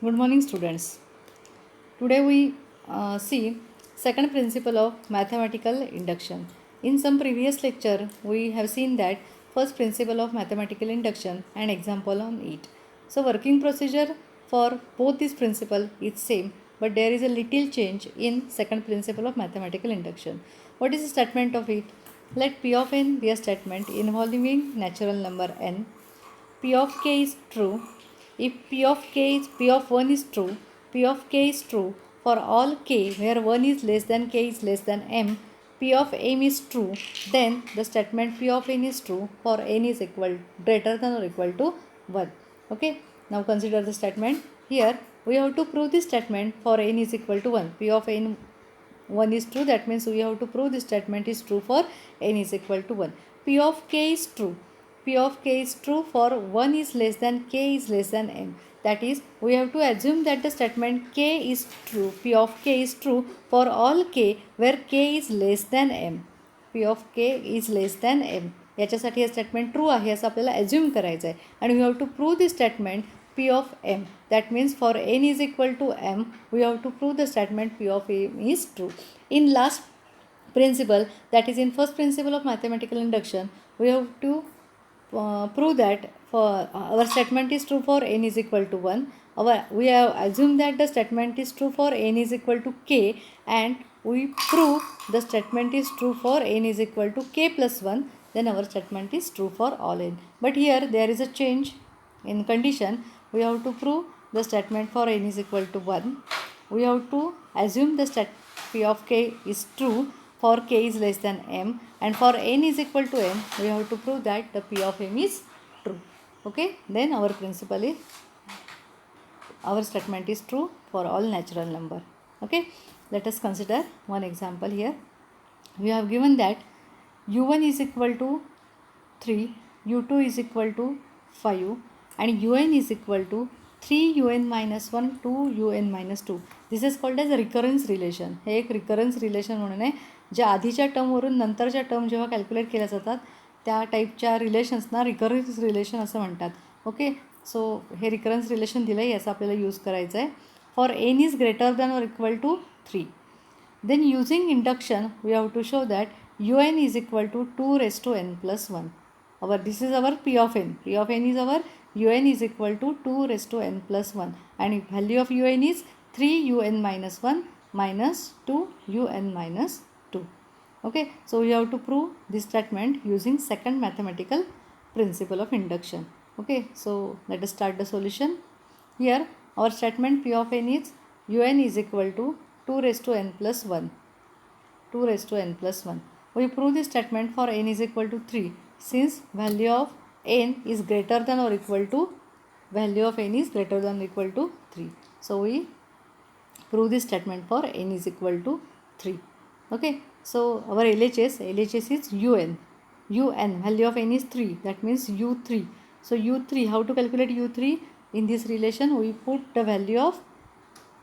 Good morning, students. Today we see second principle of mathematical induction. In some previous lecture, we have seen that first principle of mathematical induction and example on it. So working procedure for both these principle is same, but there is a little change in second principle of mathematical induction. What is the statement of it? Let P of n be a statement involving natural number n. P of k is true if P of 1 is true, P of k is true for all k where 1 is less than k is less than m, P of m is true, then the statement P of n is true for n is equal greater than or equal to 1. Okay, now consider the statement. Here we have to prove this statement for n is equal to 1. P of n 1 is true, that means we have to prove this statement is true for n is equal to 1. P of k is true. P of k is true for 1 is less than k is less than m. That is, we have to assume that the statement k is true. P of k is true for all k where k is less than m. P of k is less than m. याच्यासाठी हे statement true आहे असं आपल्याला assume करायचं आहे आणि we have to prove this statement P of m. That means for n is equal to m, we have to prove the statement P of m is true. In last principle, that is in first principle of mathematical induction, we have to prove that for our statement is true for n is equal to 1. We have assumed that the statement is true for n is equal to k, and we prove the statement is true for n is equal to k plus 1, then our statement is true for all n. But here there is a change in condition. We have to prove the statement for n is equal to 1. We have to assume the P of k is true for k is less than m, and for n is equal to m, we have to prove that the P of m is true. Okay, then our principle is, our statement is true for all natural number. Okay, let us consider one example here. We have given that u1 is equal to 3, u2 is equal to 5, and un is equal to 3un minus 1 2un minus 2. This is called as recurrence relation. हे एक recurrence relation म्हणून आहे. ज्या आधीच्या टर्मवरून नंतरच्या term जेव्हा calculate केल्या जातात त्या टाईपच्या रिलेशन्सना रिकरन्स रिलेशन असं म्हणतात. ओके, सो हे रिकरन्स रिलेशन दिलं आहे, याचा आपल्याला यूज करायचं आहे. For n is greater than or equal to 3, then using induction we have to show that un is equal to 2 raised to n plus 1. This is our P of n. P of n is our un is equal to 2 raised to n plus 1, and value of un is 3un minus 1 minus 2un minus 2. Okay, so we have to prove this statement using second mathematical principle of induction. Okay, so let us start the solution. Here our statement P of n is un is equal to 2 raised to n plus 1. 2 raised to n plus 1. We prove this statement for n is equal to 3, since value of n is greater than or equal to value of n is greater than or equal to 3. So we prove this statement for n is equal to 3. Okay, so our LHS is un. Value of n is 3, that means u3. So u3, how to calculate u3? In this relation we put the value of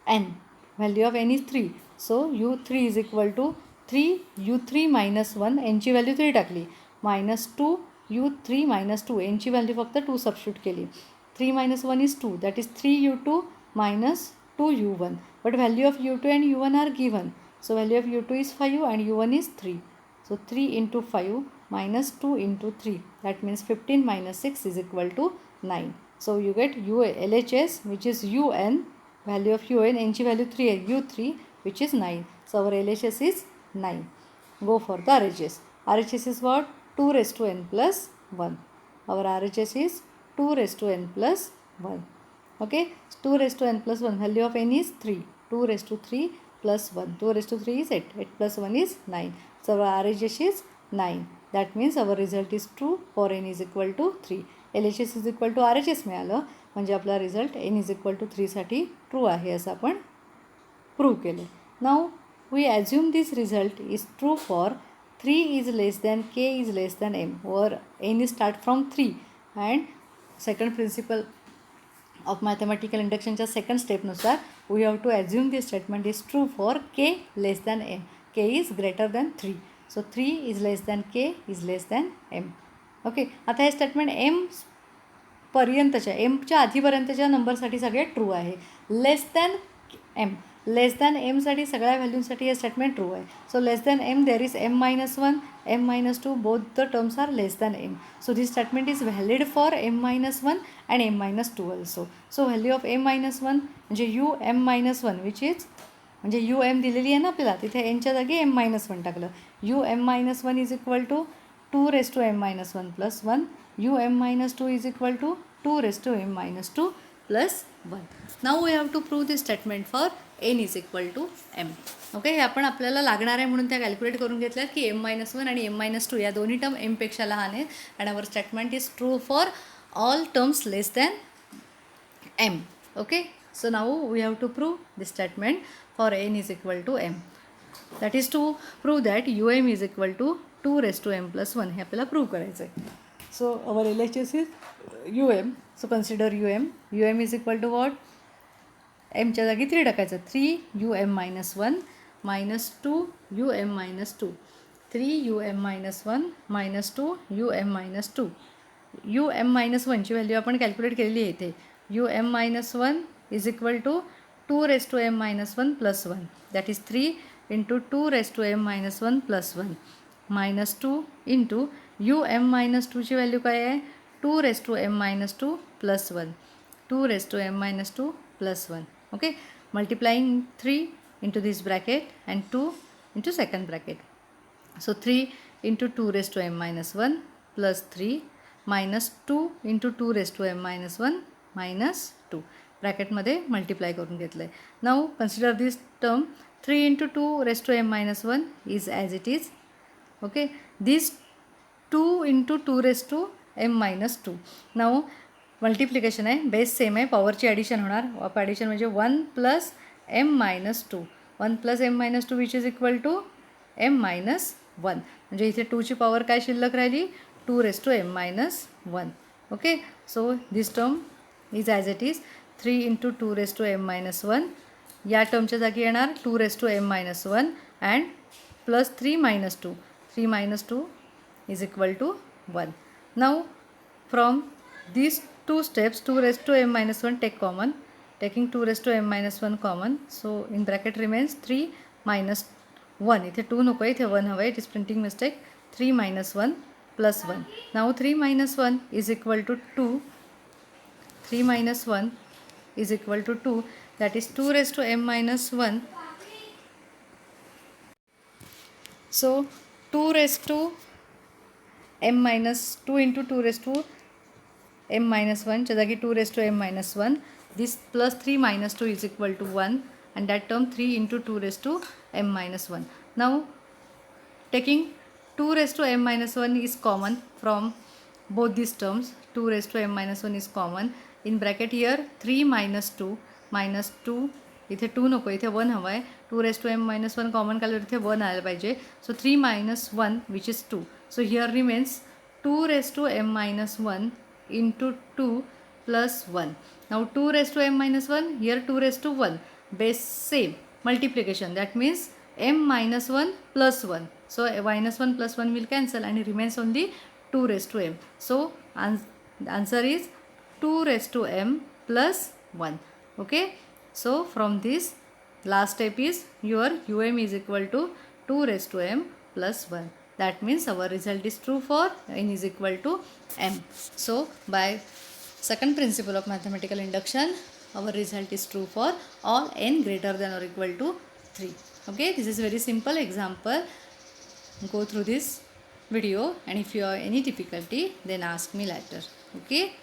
n. Value of n is 3. So u3 is equal to 3 u3 minus 1, n ची value 3 टाकली, minus 2 u3 minus 2, n ची value फक्त 2 substitute केली. 3 minus 1 is 2, that is 3 u2 minus 2 u1. But value of u2 and u1 are given. So value of u2 is 5 and u1 is 3. So 3 into 5 minus 2 into 3, that means 15 minus 6 is equal to 9. So you get LHS, which is un. Value of un, n ची value 3 आहे, u3, which is 9. So our LHS is 9. Go for the RHS. RHS is what? 2 raised to n plus 1. Our RHS is 2 raised to n plus 1. Okay, 2 raised to n plus 1. Value of n is 3. 2 raised to 3 plus 1. 2 raised to 3 is 8. 8 plus 1 is 9. So our RHS is 9. That means our result is true for n is equal to 3. LHS is equal to RHS मिळालं, म्हणजे आपला result n is equal to 3साठी true आहे असं आपण prove केलं. Now we assume this result is true for 3 is less than k is less than m, वर n is start from 3, and second principle of mathematical इंडक्शनच्या second स्टेपनुसार we have to assume this statement is true for k less than m. k is greater than 3. So 3 is less than k is less than m. Okay, आता हे statement m पर्यंतच्या एमच्या आधीपर्यंतच्या नंबरसाठी सगळे true आहे. Less than एमसाठी सगळ्या व्हॅल्यूसाठी हे statement true आहे. So less than M there is m-1 m-2 both the terms are less than M. So this statement is valid for m-1 and m-2 also. So value of m-1 म्हणजे um-1 which is म्हणजे m दिलेली आहे ना आपल्याला, तिथे एनच्या जागी m-1 टाकलं. um-1 is equal to 2m-1 plus 1. um-2 is equal to 2m-2 plus 1. Now we have to prove this statement for n is equal to m. Okay, हे आपण आपल्याला लागणार आहे म्हणून त्या कॅल्क्युलेट करून घेतल्यात की m-1 आणि m-2 या दोन्ही टर्म mपेक्षा लहान आहेत. And our statement is true for all terms less than m. Okay, so now we have to prove this statement for n is equal to m. That is to prove that um is equal to 2 raised to m plus 1. हे आपल्याला prove करायचं आहे. So our LHS is um. So consider um is equal to what? mच्या जागी 3 टाकायचं. 3 minus 2 minus 2. 3 minus 1 minus 2 minus 2. minus 1 ची value आपण calculate केलेली आहे इथे. minus 1 is equal to 2 raised to m minus 1 plus 1. That is 3 into 2 raised to m minus 1 plus 1 minus 2 into minus 2 ची value काय आहे? 2 raised to m minus 2 plus 1. 2 raised to m minus 2 plus 1. Okay, multiplying 3 into this bracket and 2 into second bracket. So 3 into 2 raised to m minus 1 plus 3 minus 2 into 2 raised to m minus 1 minus 2. ब्रॅकेटमध्ये multiply करून घेतलं आहे. नाऊ consider this term 3 into 2 raised to m minus 1 is as it is. Okay, this 2 into 2 raised to m minus 2. Now multiplication आहे, base same आहे, पॉवरची addition होणार. Addition म्हणजे 1 plus m minus 2. 1 plus m minus 2 which is equal to m minus 1. म्हणजे इथे 2ची power काय शिल्लक राहिली? 2 raised to m minus 1. Okay, so this term is as it is. 3 into 2 raised to m minus 1. या टर्मच्या जागी येणार 2 raised to m minus 1 and plus 3 minus 2. 3 minus 2 is equal to 1. Now from these two steps 2 raised to m minus 1 take common. Taking 2 raised to m minus 1 common. So in bracket remains 3 minus 1. इथे 2 नको आहे, इथे 1 हवं आहे. It is printing mistake. 3 minus 1 plus 1. Now 3 minus 1 is equal to 2. 3 minus 1 is equal to 2. That is 2 raised to m minus 1. So 2 raised to m minus 2 into 2 raised to m minus 1 च्या जागी 2 raised to m minus 1. This plus 3 minus 2 is equal to 1 and that term 3 into 2 raised to m minus 1. Now taking 2 raised to m minus 1 is common from both these terms. 2 raised to m minus 1 is common. In bracket here 3 minus 2 minus 2. इथे 2 नको, इथे 1 हवं आहे. 2 raised to m minus 1 common काढल्यावर इथे 1 आलं पाहिजे. सो 3 minus 1 which is 2. So here remains 2 raised to m minus 1 into 2 plus 1. Now 2 raised to m minus 1, here 2 raised to 1. Base same. Multiplication. That means m minus 1 plus 1. So minus 1 plus 1 will cancel and it remains only 2 raised to m. So the answer is 2 raised to m plus 1. Okay. So from this last step is your um is equal to 2 raised to m plus 1. That means our result is true for n is equal to m. So by second principle of mathematical induction, our result is true for all n greater than or equal to 3. Okay, this is very simple example. Go through this video and if you have any difficulty then ask me later. Okay.